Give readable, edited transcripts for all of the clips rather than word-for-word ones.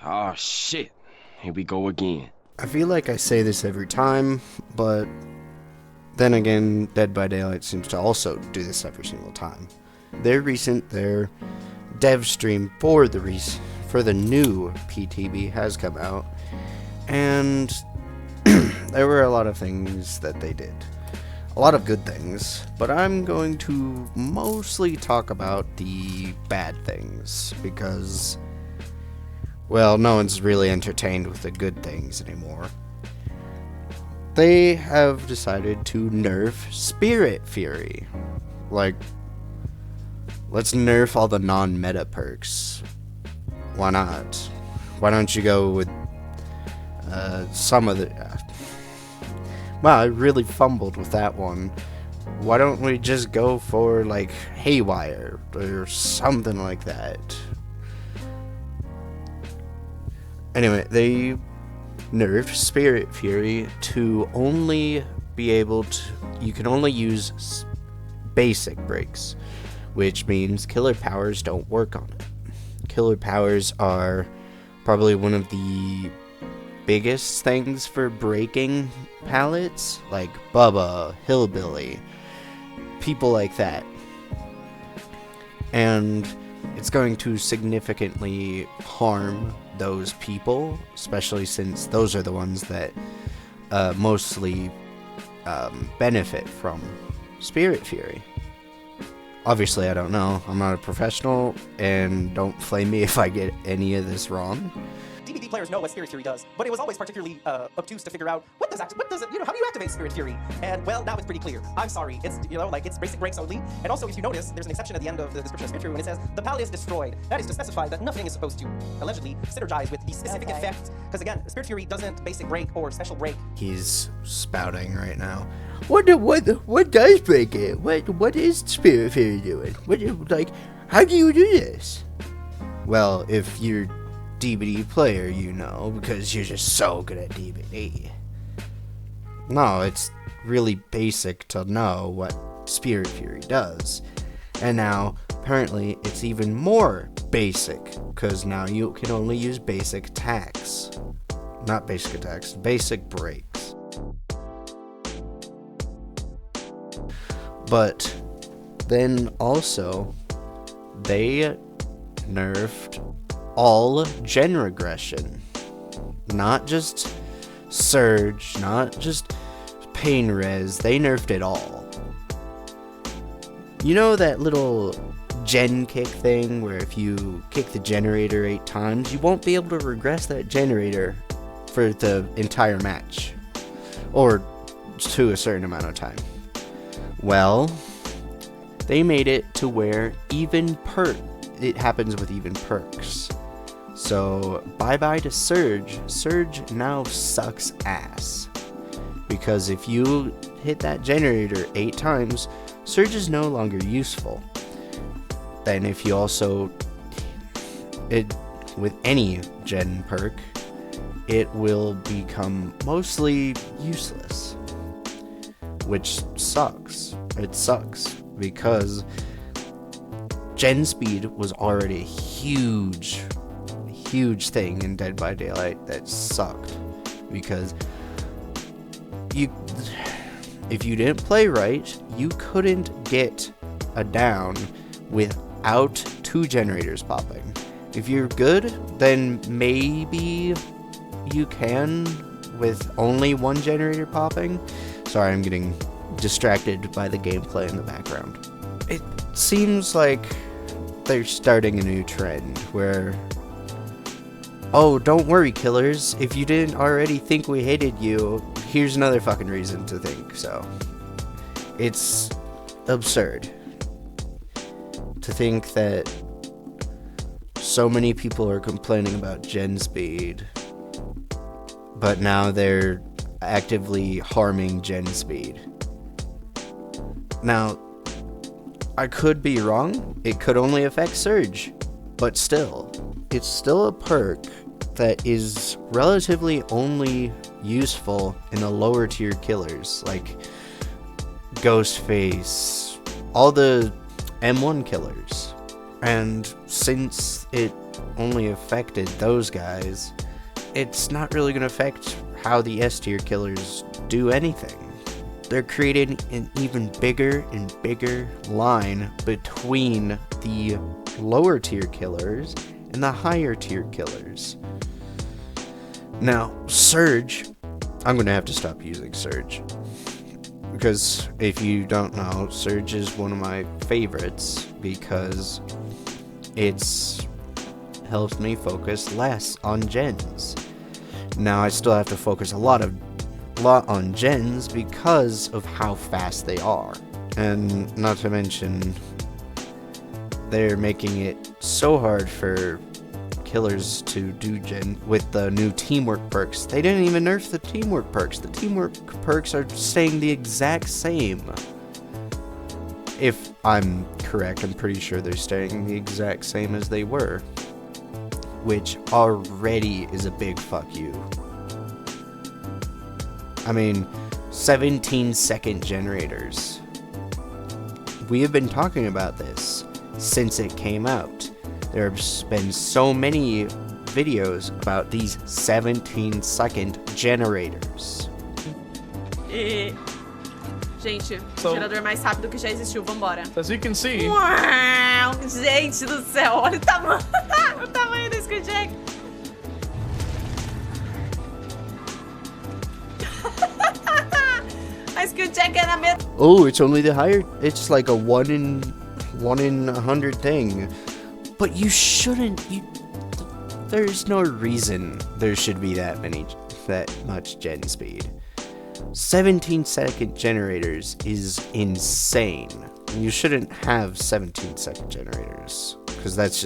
Oh shit. Here we go again. I feel like I say this every time, but then again, Dead by Daylight seems to also do this every single time. Their dev stream for the new PTB has come out, and there were a lot of things that they did. A lot of good things, but I'm going to mostly talk about the bad things, because, well, no one's really entertained with the good things anymore. They have decided to nerf Spirit Fury. Like, let's nerf all the non-meta perks. Why not? Why don't you go with some of the... Wow, I really fumbled with that one. Why don't we just go for, like, Haywire or something like that? Anyway, they nerfed Spirit Fury to only be able to... You can only use basic breaks, which means killer powers don't work on it. Killer powers are probably one of the biggest things for breaking pallets, like Bubba, Hillbilly, people like that. And it's going to significantly harm those people, especially since those are the ones that mostly benefit from Spirit Fury. Obviously, I don't know. I'm not a professional, and don't flame me if I get any of this wrong. DBD players know what Spirit Fury does, but it was always particularly obtuse to figure out what does it, how do you activate Spirit Fury? And well, now it's pretty clear. I'm sorry, it's it's basic breaks only. And also, if you notice, there's an exception at the end of the description of Spirit Fury when it says the palette is destroyed. That is to specify that nothing is supposed to allegedly synergize with the specific effect. Because again, Spirit Fury doesn't basic break or special break. He's spouting right now. What does break it? What is Spirit Fury doing? How do you do this? Well, if you're DBD player, you know, because you're just so good at DBD. No, it's really basic to know what Spirit Fury does. And now, apparently, it's even more basic, because now you can only use basic attacks. Not basic attacks, basic breaks. But then also, they nerfed all gen regression. Not just surge, not just pain res, they nerfed it all. You know that little gen kick thing where if you kick the generator 8 times, you won't be able to regress that generator for the entire match. Or to a certain amount of time. Well, they made it to where it happens with even perks. So, bye-bye to Surge. Surge now sucks ass. Because if you hit that generator 8 times, Surge is no longer useful. Then if you also... with any gen perk, it will become mostly useless. Which sucks. It sucks. Because gen speed was already a huge thing in Dead by Daylight that sucked, because if you didn't play right, you couldn't get a down without 2 generators popping. If you're good, then maybe you can with only 1 generator popping. Sorry, I'm getting distracted by the gameplay in the background. It seems like they're starting a new trend where, oh, don't worry, killers. If you didn't already think we hated you, here's another fucking reason to think so. It's absurd to think that so many people are complaining about gen speed, but now they're actively harming gen speed. Now, I could be wrong. It could only affect Surge, but still, it's still a perk that is relatively only useful in the lower tier killers, like Ghostface, all the M1 killers. And since it only affected those guys, it's not really going to affect how the S tier killers do anything. They're creating an even bigger and bigger line between the lower tier killers and the higher tier killers. Now, Surge, I'm going to have to stop using Surge. Because if you don't know, Surge is one of my favorites because it's helps me focus less on gens. Now I still have to focus a lot on gens because of how fast they are. And not to mention, they're making it so hard for killers to do gen with the new teamwork perks. They didn't even nerf the teamwork perks. The teamwork perks are staying the exact same. If I'm correct, I'm pretty sure they're staying the exact same as they were, which already is a big fuck you. I mean, 17-second generators. We have been talking about this since it came out. There have been so many videos about these 17-second generators. Gente, o gerador mais rápido que já existiu, vambora. As you can see, Uau, gente do céu, olha o tamanho, o tamanho do Skilljack. A Skilljack é na metade. Oh, it's only the higher. It's like a 1 in 100 thing. But you shouldn't. There's no reason there should be that much gen speed. 17-second generators is insane. You shouldn't have 17-second generators because that's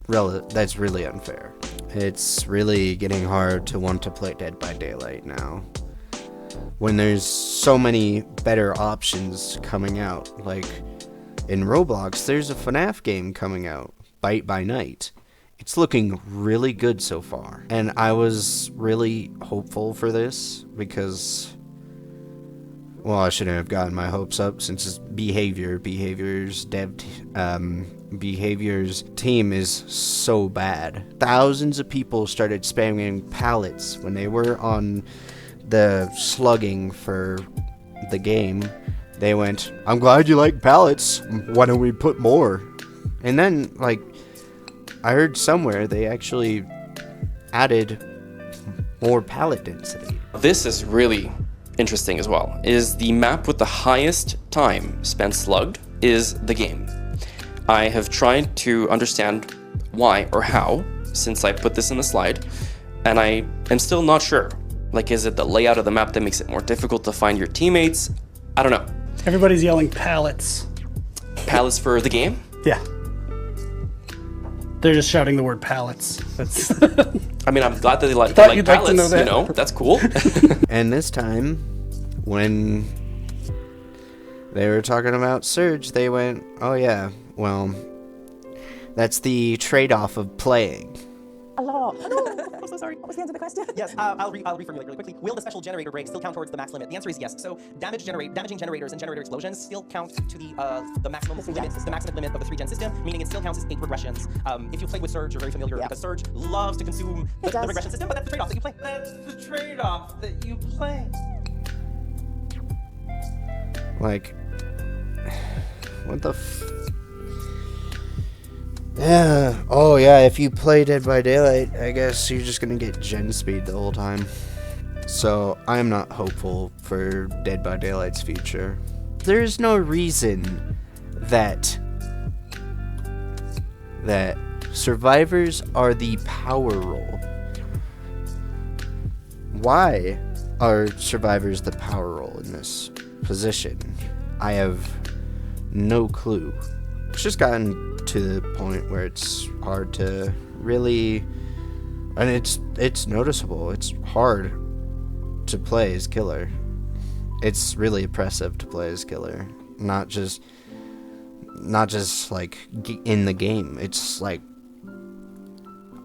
really unfair. It's really getting hard to want to play Dead by Daylight now, when there's so many better options coming out. Like in Roblox, there's a FNAF game coming out, Bite by Night. It's looking really good so far, and I was really hopeful for this because, well, I shouldn't have gotten my hopes up since it's Behavior's team is so bad. Thousands of people started spamming pallets when they were on the slugging for the game. They went, "I'm glad you like pallets, why don't we put more?" And then, like, I heard somewhere they actually added more pallet density. This is really interesting as well, is the map with the highest time spent slugged is the game. I have tried to understand why or how since I put this in the slide, and I am still not sure. Like, is it the layout of the map that makes it more difficult to find your teammates? I don't know. Everybody's yelling pallets. Pallets for the game? Yeah. They're just shouting the word pallets. That's I mean, I'm glad that they like Thought you'd like to pallets, know that. you know? That's cool. And this time, when they were talking about Surge, they went, "Oh yeah, well, that's the trade-off of playing." Hello. I'm so sorry. What was the answer to the question? Yes, I'll reformulate really quickly. Will the special generator break still count towards the max limit? The answer is yes. So damaging generators and generator explosions still count to the maximum limit, the maximum limit of the 3-gen system, meaning it still counts as 8 regressions. If you played with Surge, you're very familiar because Surge loves to consume the regression system, but that's the trade-off that you play. that's the trade-off that you play. Like, what the Yeah, oh yeah, if you play Dead by Daylight, I guess you're just gonna get gen speed the whole time. So, I'm not hopeful for Dead by Daylight's future. There's no reason that survivors are the power role. Why are survivors the power role in this position? I have no clue. It's just gotten to the point where it's hard to really, and it's noticeable. It's hard to play as killer. It's really oppressive to play as killer. Not just like in the game. It's like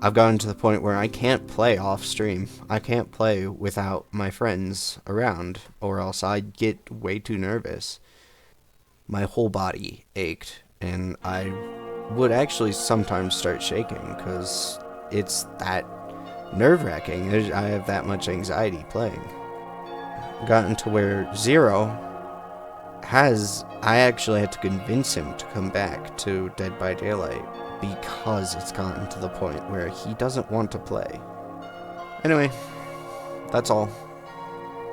I've gotten to the point where I can't play off stream. I can't play without my friends around, or else I'd get way too nervous. My whole body ached, and I would actually sometimes start shaking because it's that nerve-wracking. I have that much anxiety playing. Gotten to where Zero I actually had to convince him to come back to Dead by Daylight because it's gotten to the point where he doesn't want to play. Anyway, that's all.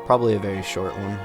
Probably a very short one.